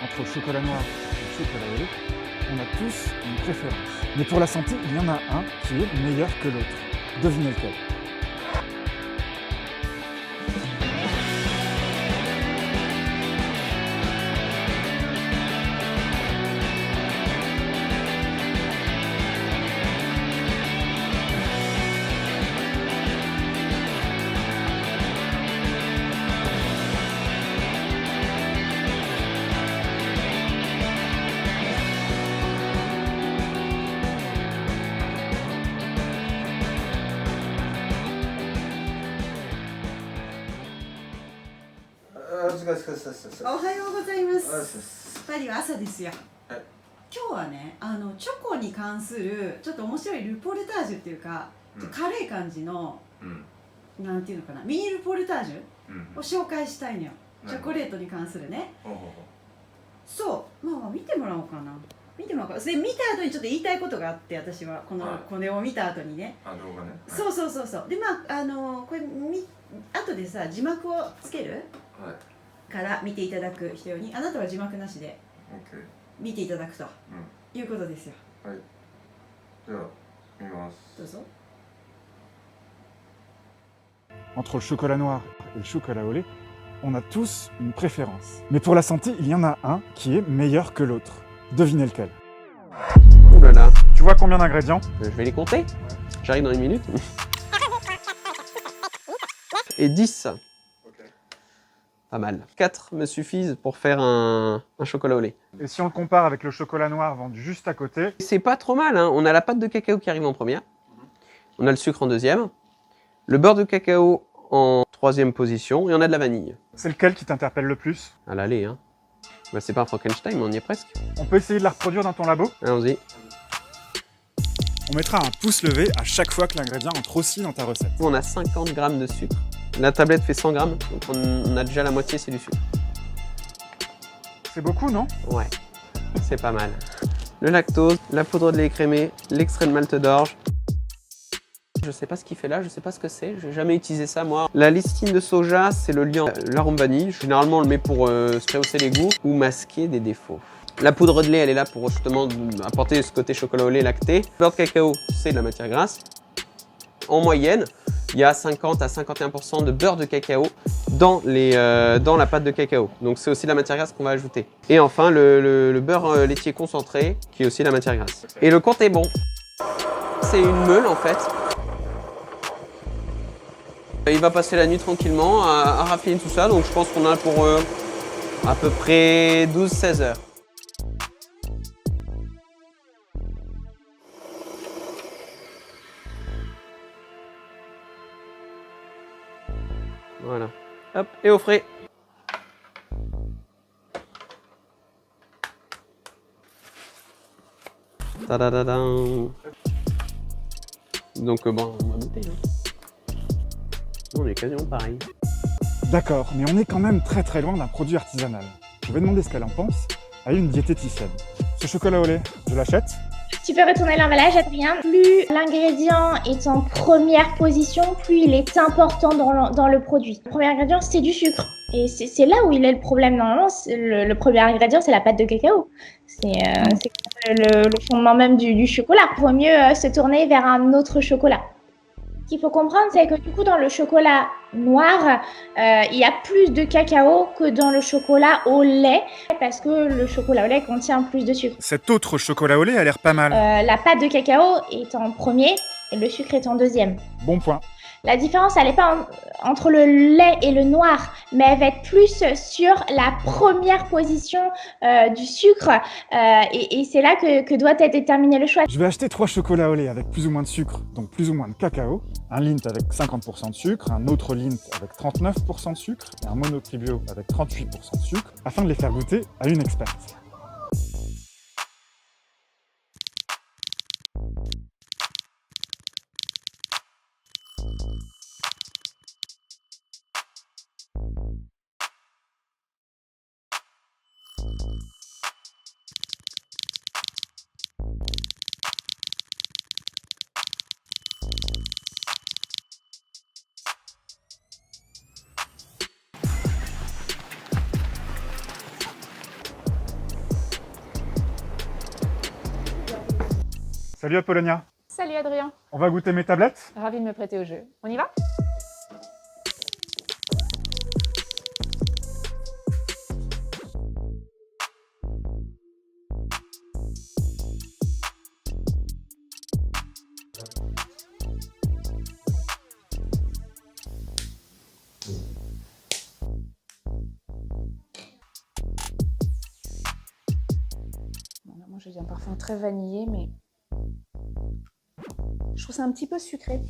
Entre le chocolat noir et le chocolat au lait, on a tous une préférence. Mais pour la santé, il y en a un qui est meilleur que l'autre. Devinez lequel?おはようございます。パリは朝ですよ。今日はね、チョコに関するちょっと面白いルポルタージュっていうか、軽い感じの、なんていうのかな、ミニルポルタージュを紹介したいのよ。チョコレートに関するね。そう、まあ見てもらおうかな。見てもらおうか。で見た後にちょっと言いたいことがあって、私はこれを見た後にね。動画ね。そうそうそうそう。でこれ後でさ字幕をつける。から見ていただく人用に、あなたは字幕なしで見ていただくということですよ。はい。では見ます。どうぞ。Entre le chocolat noir et le chocolat au lait, on a tous une préférence. Mais pour la santé, il y en a un qui est meilleur que l'autre. Devinez lequel? Oh là là. Tu vois combien d'ingrédients? Je vais les compter. J'arrive dans une minute. Et 10. Pas mal. 4 me suffisent pour faire un chocolat au lait. Et si on le compare avec le chocolat noir vendu juste à côté? C'est pas trop mal, hein. On a la pâte de cacao qui arrive en première. On a le sucre en deuxième. Le beurre de cacao en troisième position. Et on a de la vanille. C'est lequel qui t'interpelle le plus? À l'aller, hein. Bah, c'est pas un Frankenstein, mais on y est presque. On peut essayer de la reproduire dans ton labo? Allons-y. On mettra un pouce levé à chaque fois que l'ingrédient entre aussi dans ta recette. On a 50 grammes de sucre. La tablette fait 100 grammes, donc on a déjà la moitié, c'est du sucre. C'est beaucoup, non? Ouais, c'est pas mal. Le lactose, la poudre de lait écrémé, l'extrait de malt d'orge. Je sais pas ce qu'il fait là, je sais pas ce que c'est, j'ai jamais utilisé ça moi. La lysine de soja, c'est le liant l'arôme vanille. Généralement, on le met pour se rehausser les goûts ou masquer des défauts. La poudre de lait, elle est là pour justement apporter ce côté chocolat au lait lacté. Le beurre de cacao, c'est de la matière grasse. En moyenne, il y a 50 à 51% de beurre de cacao dans la pâte de cacao. Donc c'est aussi la matière grasse qu'on va ajouter. Et enfin, le beurre laitier concentré, qui est aussi la matière grasse. Et le compte est bon. C'est une meule en fait. Il va passer la nuit tranquillement à raffiner tout ça. Donc je pense qu'on a pour à peu près 12-16 heures. Voilà. Hop, et au frais. Tadadadam. Donc bon, on va goûter. Hein. On est quasiment pareil. D'accord, mais on est quand même très loin d'un produit artisanal. Je vais demander ce qu'elle en pense à une diététicienne. Ce chocolat au lait, je l'achète? Tu peux retourner l'emballage, Adrien. Plus l'ingrédient est en première position, plus il est important dans le produit. Le premier ingrédient, c'est du sucre. Et c'est là où il est le problème. Normalement, le premier ingrédient, c'est la pâte de cacao. C'est le fondement même du chocolat. Il vaut mieux se tourner vers un autre chocolat. Ce qu'il faut comprendre, c'est que du coup, dans le chocolat noir, il y a plus de cacao que dans le chocolat au lait, parce que le chocolat au lait contient plus de sucre. Cet autre chocolat au lait a l'air pas mal. La pâte de cacao est en premier et le sucre est en deuxième. Bon point. La différence, elle n'est pas entre le lait et le noir, mais elle va être plus sur la première position du sucre. Et c'est là que doit être déterminé le choix. Je vais acheter 3 chocolats au lait avec plus ou moins de sucre, donc plus ou moins de cacao. Un Lindt avec 50% de sucre, un autre Lindt avec 39% de sucre et un Monoprix avec 38% de sucre, afin de les faire goûter à une experte. Salut Apollonia. Salut Adrien, On va goûter mes tablettes? ravi de me prêter au jeu. On y va? Bon, là, moi j'ai un parfum très vanillé, mais je trouve ça un petit peu sucré.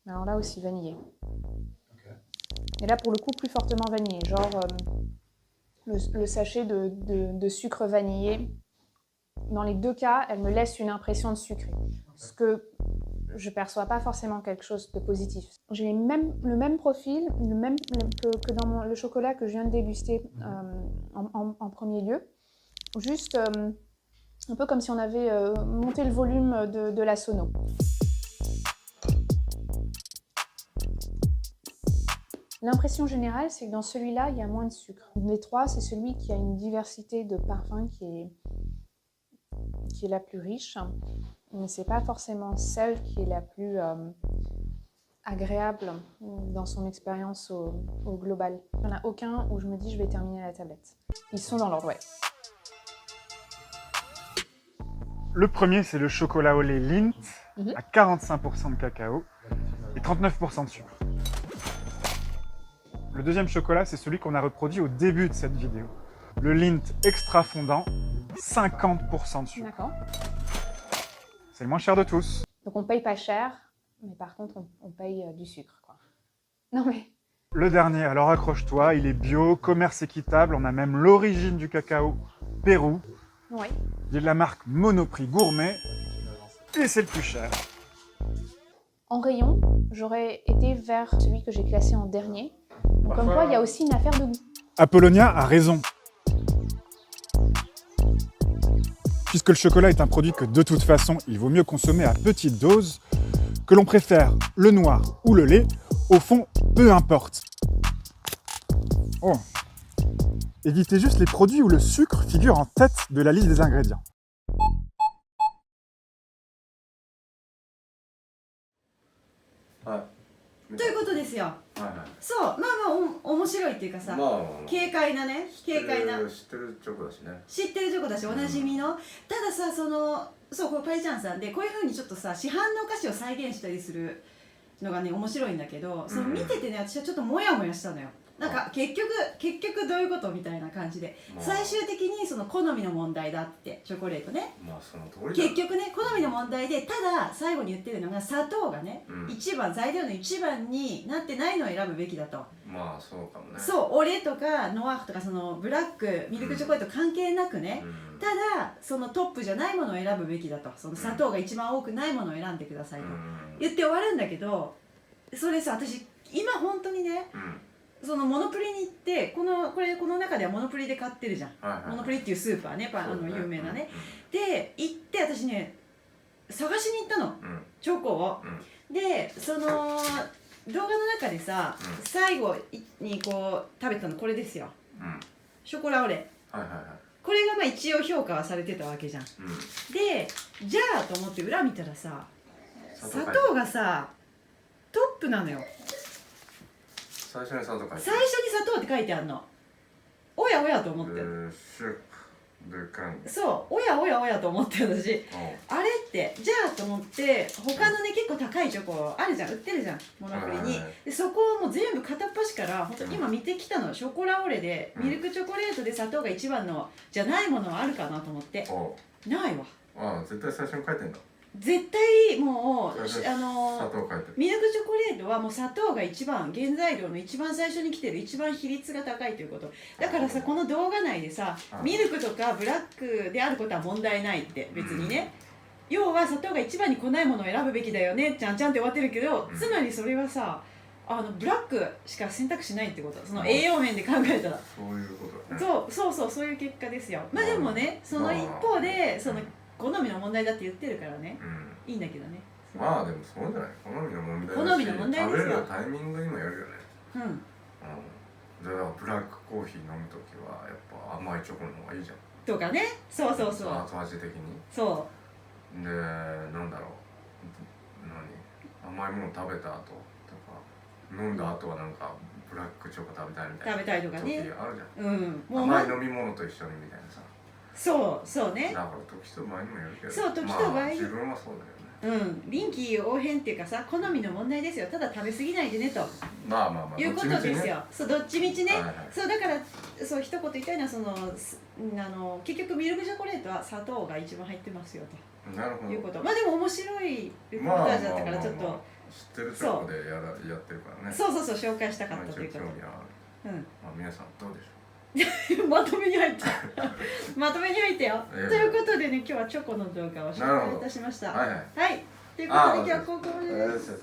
Alors là aussi vanillé. Et là pour le coup plus fortement vanillé, genre le sachet de sucre vanillé. Dans les deux cas, elle me laisse une impression de sucré. Ce que je perçois pas forcément quelque chose de positif. J'ai le même profil, que dans le chocolat que je viens de déguster en premier lieu. Juste un peu comme si on avait monté le volume de la sono. L'impression générale, c'est que dans celui-là, il y a moins de sucre. Des trois, c'est celui qui a une diversité de parfums qui est la plus riche, mais c'est pas forcément celle qui est la plus agréable dans son expérience au global. Il n'y en a aucun où je me dis je vais terminer la tablette. Ils sont dans l'ordre, ouais. Le premier, c'est le chocolat au lait Lindt à 45% de cacao et 39% de sucre. Le deuxième chocolat, c'est celui qu'on a reproduit au début de cette vidéo. Le Lindt extra fondant, 50% de sucre. D'accord. C'est le moins cher de tous. Donc on paye pas cher, mais par contre on paye du sucre, quoi. Non mais... Le dernier, alors accroche-toi, il est bio, commerce équitable, on a même l'origine du cacao, Pérou. Oui. Il est de la marque Monoprix Gourmet et c'est le plus cher. En rayon, j'aurais été vers celui que j'ai classé en dernier. Donc comme quoi, il y a aussi une affaire de goût. Apollonia a raison. Puisque le chocolat est un produit que de toute façon, il vaut mieux consommer à petite dose, que l'on préfère le noir ou le lait, au fond, peu importe. Oh. Évitez juste les produits où le sucre figure en tête de la liste des ingrédients. Ouais. ということですよ。はいはい。そう、まあまあ面白いっていうかさ、まあ、軽快なね、軽快な。知ってるチョコだしね。知ってるチョコだしおなじみの、たださそうこれパイちゃんさんでこういう風にちょっとさ市販のお菓子を再現したりするのがね面白いんだけど、その見ててね私はちょっとモヤモヤしたのよ。なんか結局どういうことみたいな感じで、最終的にその好みの問題だってチョコレートね、まあその通りだ。結局ね好みの問題で、ただ最後に言ってるのが砂糖がね、一番材料の一番になってないのを選ぶべきだと。まあそうかもね。そうオレとかノワーフとかそのブラックミルクチョコレート関係なくね、ただそのトップじゃないものを選ぶべきだと、その砂糖が一番多くないものを選んでくださいと言って終わるんだけど、それさ私今本当にね、そのモノプリに行ってこの中ではモノプリで買ってるじゃん、モノプリっていうスーパーね、有名なね、で行って私ね探しに行ったの、チョコを、でその動画の中でさ、最後にこう食べたのこれですよ、ショコラオレ、これがまあ一応評価はされてたわけじゃん、でじゃあと思って裏見たらさ砂糖がさトップなのよ。最初に砂糖書いてある。最初に砂糖って書いてあるの。おやおやと思ってそう、おやおやおやと思って私、あれってじゃあと思って、他のね結構高いチョコあるじゃん、売ってるじゃんモノプリに、でそこをもう全部片っ端から本当今見てきたの、ショコラオレでミルクチョコレートで砂糖が一番のじゃないものはあるかなと思って、ないわ。ああ、絶対最初に書いてんだ。絶対もうミルクチョコレートはもう砂糖が一番、原材料の一番最初に来てる一番比率が高いということ。だからさ、この動画内でさ、ミルクとかブラックであることは問題ないって別にね、要は砂糖が一番に来ないものを選ぶべきだよねちゃんちゃんって終わってるけど、つまりそれはさブラックしか選択しないってこと、その栄養面で考えたらそういうことだね。そういう結果ですよ。まあでもね、その一方でその好みの問題だって言ってるからね、いいんだけどね。まあでもそうじゃない、好みの問題だし、好みの問題ですよ。食べるタイミングにもよるよね。だからブラックコーヒー飲むときはやっぱ甘いチョコの方がいいじゃん。とかね。そうそうそう。後味的に。そで、なんだろう。甘いもの食べた後とか、飲んだ後はなんかブラックチョコ食べたいみたいな。食べたいとかね。時あるじゃん。うん。もう甘い飲み物と一緒にみたいなさ。そうね。だから時と場合にもよるけど。そう時と場合に自分はそうだよね。臨機応変っていうかさ、好みの問題ですよ。ただ食べ過ぎないでねということですよ。そう、どっちみちね。そうだからそう一言言いたいのは結局ミルクチョコレートは砂糖が一番入ってますよと。なるほど。いうこと。まあでも面白いレポータージュだったからちょっと知ってるチョコでやってるからね。そう紹介したかったということ。皆さんどうでしょう。まとめに入ったまとめに入ったよ、ということでね、今日はチョコの動画を紹介いたしました。はい、ということで今日はここまでです。